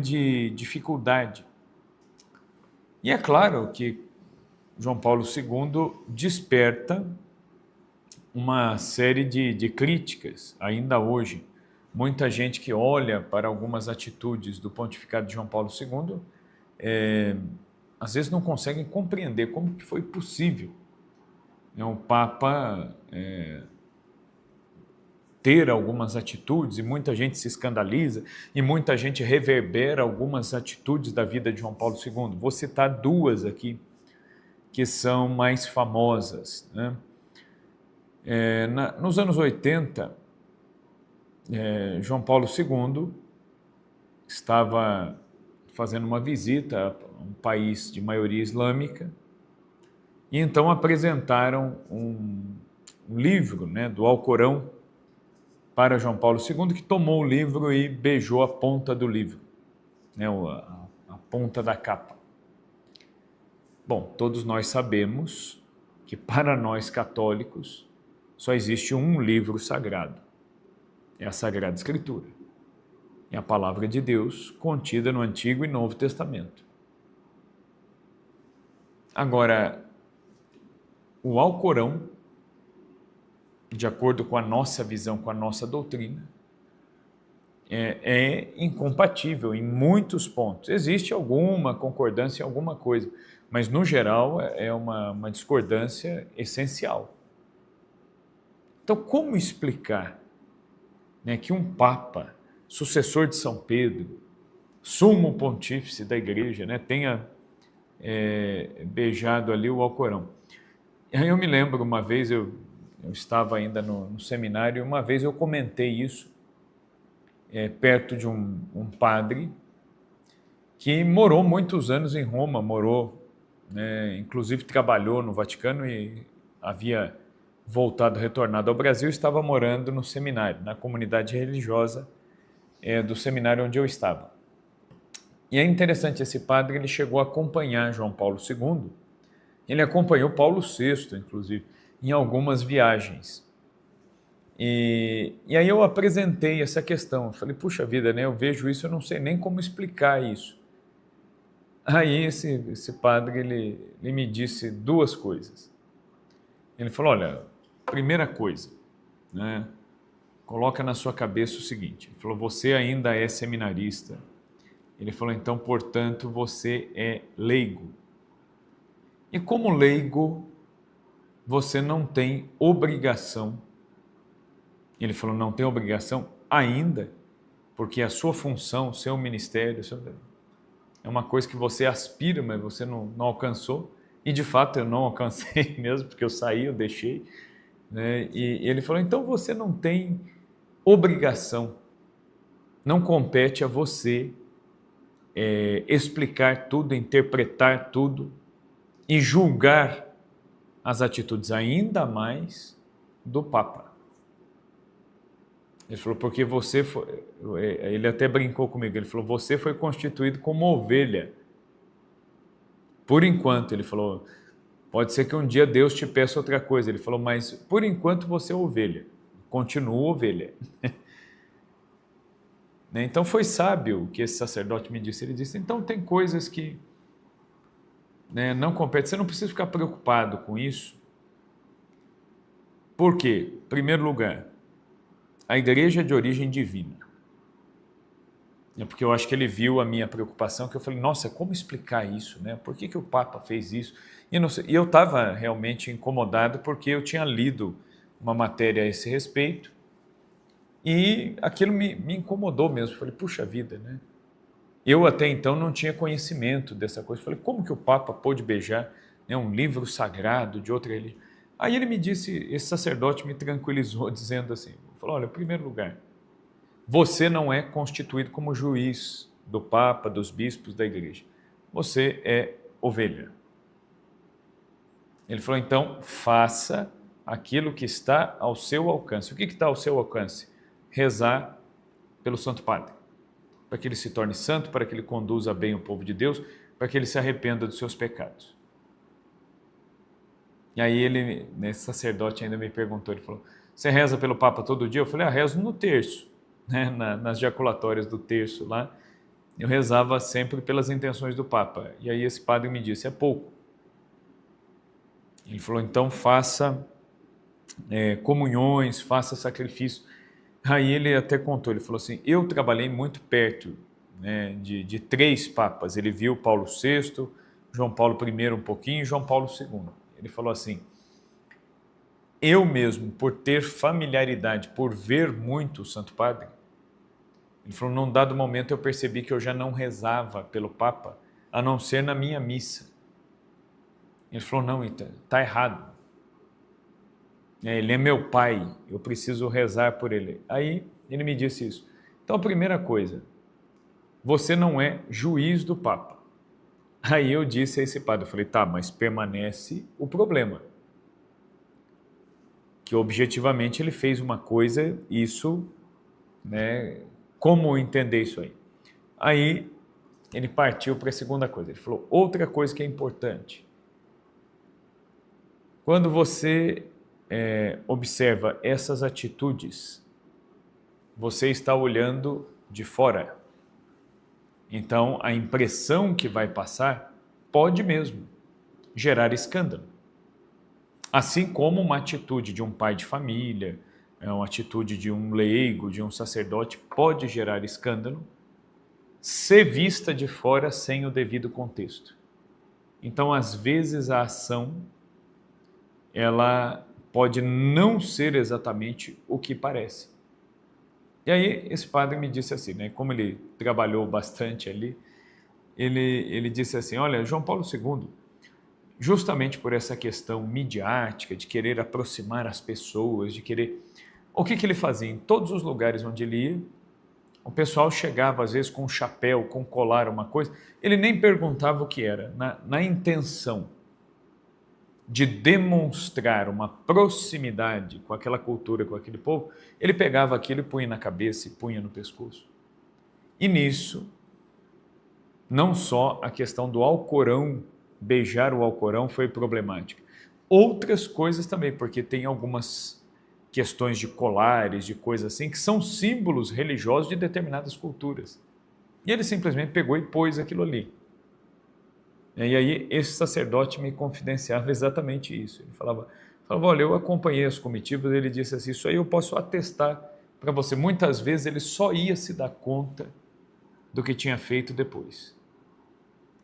grande dificuldade. E é claro que João Paulo II desperta uma série de críticas, ainda hoje. Muita gente que olha para algumas atitudes do pontificado de João Paulo II, às vezes não conseguem compreender como que foi possível o Papa ter algumas atitudes, e muita gente se escandaliza, e muita gente reverbera algumas atitudes da vida de João Paulo II. Vou citar duas aqui, que são mais famosas, né? Nos anos 80, João Paulo II estava fazendo uma visita a um país de maioria islâmica, e então apresentaram um livro, né, do Alcorão para João Paulo II, que tomou o livro e beijou a ponta do livro, né, a ponta da capa. Bom, todos nós sabemos que para nós católicos só existe um livro sagrado, é a Sagrada Escritura, é a Palavra de Deus contida no Antigo e Novo Testamento. Agora, o Alcorão, de acordo com a nossa visão, com a nossa doutrina, é incompatível em muitos pontos. Existe alguma concordância em alguma coisa, mas no geral é uma discordância essencial. Então, como explicar, né, que um Papa, sucessor de São Pedro, sumo pontífice da Igreja, né, tenha beijado ali o Alcorão? Aí eu me lembro, uma vez eu estava ainda no seminário, e uma vez eu comentei isso perto de um padre que morou muitos anos em Roma, né, inclusive trabalhou no Vaticano e havia retornado ao Brasil, estava morando no seminário, na comunidade religiosa do seminário onde eu estava. E é interessante, esse padre ele chegou a acompanhar João Paulo II, ele acompanhou Paulo VI, inclusive, em algumas viagens. E aí eu apresentei essa questão, eu falei, puxa vida, né, eu vejo isso, eu não sei nem como explicar isso. Aí esse padre ele me disse duas coisas. Ele falou, olha, primeira coisa, né, coloca na sua cabeça o seguinte, ele falou, você ainda é seminarista. Ele falou, então, portanto, você é leigo. E como leigo, você não tem obrigação. Ele falou, não tem obrigação ainda, porque a sua função, o seu ministério, é uma coisa que você aspira, mas você não alcançou. E, de fato, eu não alcancei mesmo, porque eu saí, eu deixei. Né? E ele falou, então você não tem obrigação, não compete a você explicar tudo, interpretar tudo e julgar as atitudes ainda mais do Papa. Ele falou, porque você foi... Ele até brincou comigo, ele falou, você foi constituído como ovelha. Por enquanto, ele falou, pode ser que um dia Deus te peça outra coisa. Ele falou, mas por enquanto você é ovelha, continua ovelha. Então foi sábio o que esse sacerdote me disse. Ele disse, então tem coisas que não competem, você não precisa ficar preocupado com isso. Por quê? Em primeiro lugar, a igreja é de origem divina. É porque eu acho que ele viu a minha preocupação, que eu falei, nossa, como explicar isso? Né? Por que o Papa fez isso? E eu estava realmente incomodado porque eu tinha lido uma matéria a esse respeito e aquilo me incomodou mesmo. Eu falei, puxa vida, né? Eu até então não tinha conhecimento dessa coisa. Eu falei, como que o Papa pôde beijar, né, um livro sagrado de outra religião? Aí ele me disse, esse sacerdote me tranquilizou dizendo assim, falou, olha, em primeiro lugar, você não é constituído como juiz do Papa, dos bispos, da igreja. Você é ovelha. Ele falou, então, faça aquilo que está ao seu alcance. O que está ao seu alcance? Rezar pelo Santo Padre, para que ele se torne santo, para que ele conduza bem o povo de Deus, para que ele se arrependa dos seus pecados. E aí esse sacerdote ainda me perguntou, ele falou, você reza pelo Papa todo dia? Eu falei, rezo no terço, né, nas jaculatórias do terço lá, eu rezava sempre pelas intenções do Papa. E aí esse padre me disse, é pouco. Ele falou, então faça comunhões, faça sacrifício. Aí ele até contou, ele falou assim, eu trabalhei muito perto, né, de três papas. Ele viu Paulo VI, João Paulo I um pouquinho e João Paulo II. Ele falou assim, eu mesmo, por ter familiaridade, por ver muito o Santo Padre, ele falou, num dado momento eu percebi que eu já não rezava pelo Papa, a não ser na minha missa. Ele falou, não, está errado. Ele é meu pai, eu preciso rezar por ele. Aí ele me disse isso. Então a primeira coisa, você não é juiz do Papa. Aí eu disse a esse padre, eu falei, tá, mas permanece o problema. Que objetivamente ele fez uma coisa, isso, né, como entender isso aí? Aí ele partiu para a segunda coisa, ele falou, outra coisa que é importante. Quando você observa essas atitudes, você está olhando de fora. Então, a impressão que vai passar pode mesmo gerar escândalo. Assim como uma atitude de um pai de família, uma atitude de um leigo, de um sacerdote, pode gerar escândalo, se vista de fora sem o devido contexto. Então, às vezes, a ação ela pode não ser exatamente o que parece. E aí esse padre me disse assim, né, como ele trabalhou bastante ali, ele disse assim, olha, João Paulo II, justamente por essa questão midiática, de querer aproximar as pessoas, de querer... O que ele fazia? Em todos os lugares onde ele ia, o pessoal chegava às vezes com um chapéu, com um colar, uma coisa, ele nem perguntava o que era, na intenção de demonstrar uma proximidade com aquela cultura, com aquele povo, ele pegava aquilo e punha na cabeça e punha no pescoço. E nisso, não só a questão do Alcorão, beijar o Alcorão foi problemática. Outras coisas também, porque tem algumas questões de colares, de coisas assim, que são símbolos religiosos de determinadas culturas. E ele simplesmente pegou e pôs aquilo ali. E aí esse sacerdote me confidenciava exatamente isso. Ele falava, olha, eu acompanhei as comitivas, ele disse assim, isso aí eu posso atestar para você. Muitas vezes ele só ia se dar conta do que tinha feito depois.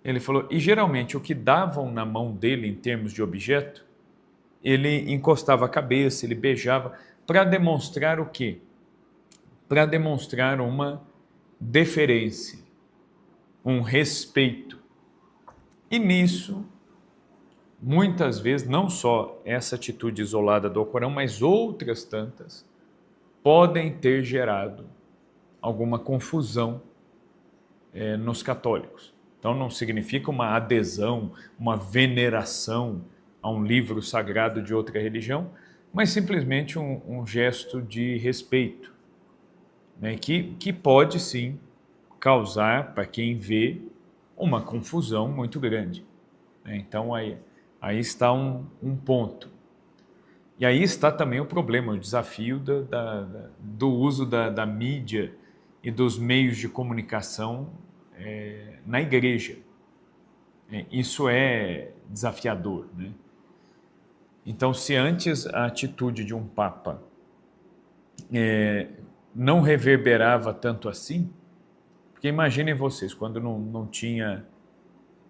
Ele falou, e geralmente o que davam na mão dele em termos de objeto, ele encostava a cabeça, ele beijava, para demonstrar o quê? Para demonstrar uma deferência, um respeito. E nisso, muitas vezes, não só essa atitude isolada do Alcorão, mas outras tantas, podem ter gerado alguma confusão nos católicos. Então não significa uma adesão, uma veneração a um livro sagrado de outra religião, mas simplesmente um gesto de respeito, né, que pode sim causar, para quem vê, uma confusão muito grande. Então aí está um ponto. E aí está também o problema, o desafio do uso da mídia e dos meios de comunicação na igreja. Isso é desafiador, né? Então, se antes a atitude de um papa não reverberava tanto assim, porque imaginem vocês, quando não tinha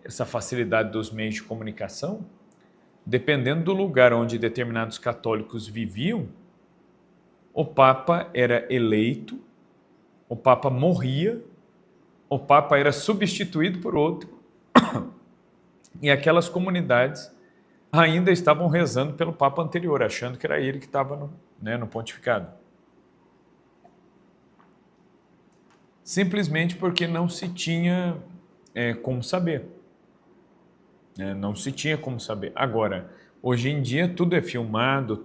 essa facilidade dos meios de comunicação, dependendo do lugar onde determinados católicos viviam, o Papa era eleito, o Papa morria, o Papa era substituído por outro, e aquelas comunidades ainda estavam rezando pelo Papa anterior, achando que era ele que estava no pontificado. Simplesmente porque não se tinha como saber. Não se tinha como saber. Agora, hoje em dia tudo é filmado,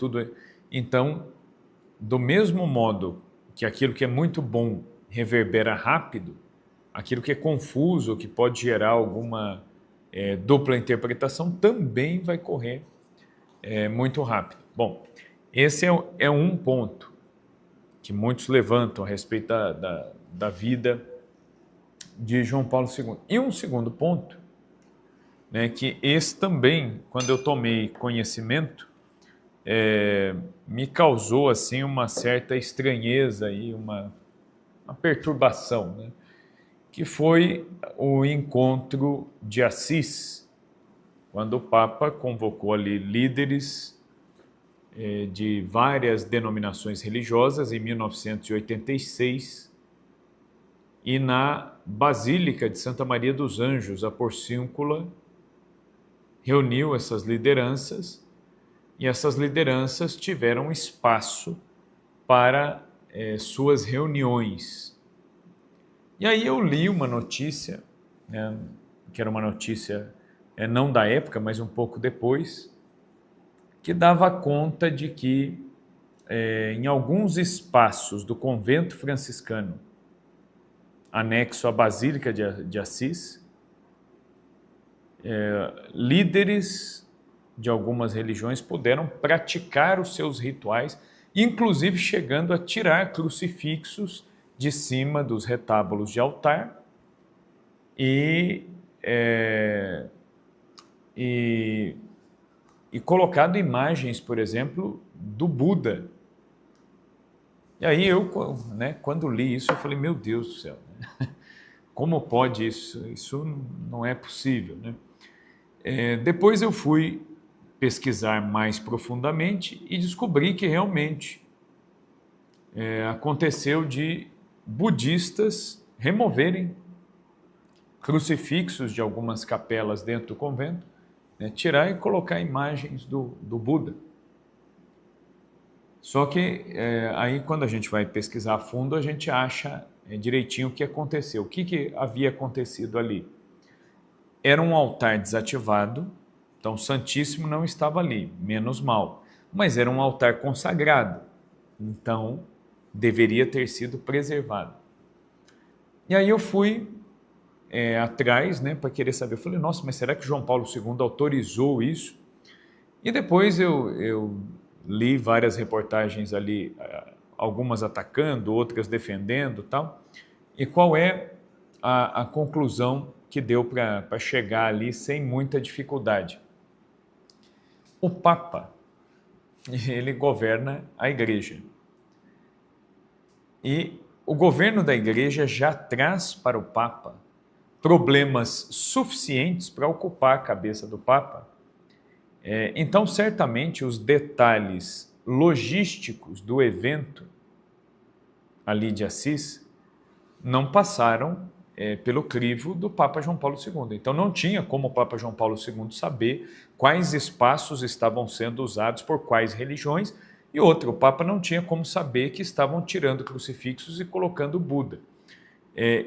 Então, do mesmo modo que aquilo que é muito bom reverbera rápido, aquilo que é confuso, que pode gerar alguma dupla interpretação, também vai correr muito rápido. Bom, esse é um ponto que muitos levantam a respeito da vida de João Paulo II. E um segundo ponto, né, que esse também, quando eu tomei conhecimento, me causou assim uma certa estranheza e uma perturbação, né, que foi o encontro de Assis, quando o Papa convocou ali líderes de várias denominações religiosas em 1986, e na Basílica de Santa Maria dos Anjos, a Porciúncula reuniu essas lideranças, e essas lideranças tiveram espaço para suas reuniões. E aí eu li uma notícia, né, que era uma notícia não da época, mas um pouco depois, que dava conta de que em alguns espaços do convento franciscano, anexo à Basílica de Assis, líderes de algumas religiões puderam praticar os seus rituais, inclusive chegando a tirar crucifixos de cima dos retábulos de altar e colocado imagens, por exemplo, do Buda. E aí eu, né, quando li isso, eu falei, meu Deus do céu, né? Como pode isso? Isso não é possível, né? Depois eu fui pesquisar mais profundamente e descobri que realmente aconteceu de budistas removerem crucifixos de algumas capelas dentro do convento, né, tirar e colocar imagens do Buda. Só que aí quando a gente vai pesquisar a fundo, a gente acha direitinho o que aconteceu. O que havia acontecido ali? Era um altar desativado, então o Santíssimo não estava ali, menos mal. Mas era um altar consagrado, então deveria ter sido preservado. E aí eu fui atrás, né, para querer saber. Eu falei, nossa, mas será que João Paulo II autorizou isso? E depois eu li várias reportagens ali, algumas atacando, outras defendendo, tal. E qual é a conclusão que deu para chegar ali sem muita dificuldade? O Papa, ele governa a Igreja. E o governo da Igreja já traz para o Papa problemas suficientes para ocupar a cabeça do Papa. Então, certamente, os detalhes logísticos do evento ali de Assis não passaram pelo crivo do Papa João Paulo II. Então, não tinha como o Papa João Paulo II saber quais espaços estavam sendo usados por quais religiões, e outra, o Papa não tinha como saber que estavam tirando crucifixos e colocando Buda.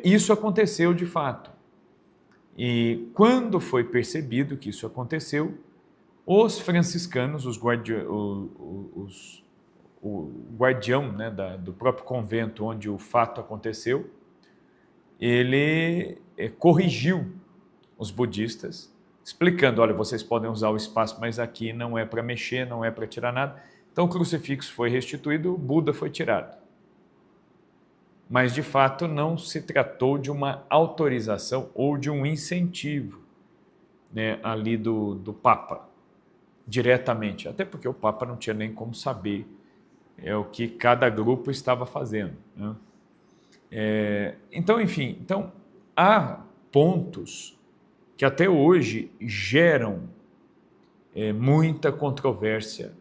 Isso aconteceu de fato. E quando foi percebido que isso aconteceu, os franciscanos, o guardião, né, do próprio convento onde o fato aconteceu, ele corrigiu os budistas, explicando, olha, vocês podem usar o espaço, mas aqui não é para mexer, não é para tirar nada. Então o crucifixo foi restituído, o Buda foi tirado. Mas de fato não se tratou de uma autorização ou de um incentivo, né, ali do Papa, diretamente, até porque o Papa não tinha nem como saber o que cada grupo estava fazendo, né? Então, enfim, há pontos que até hoje geram muita controvérsia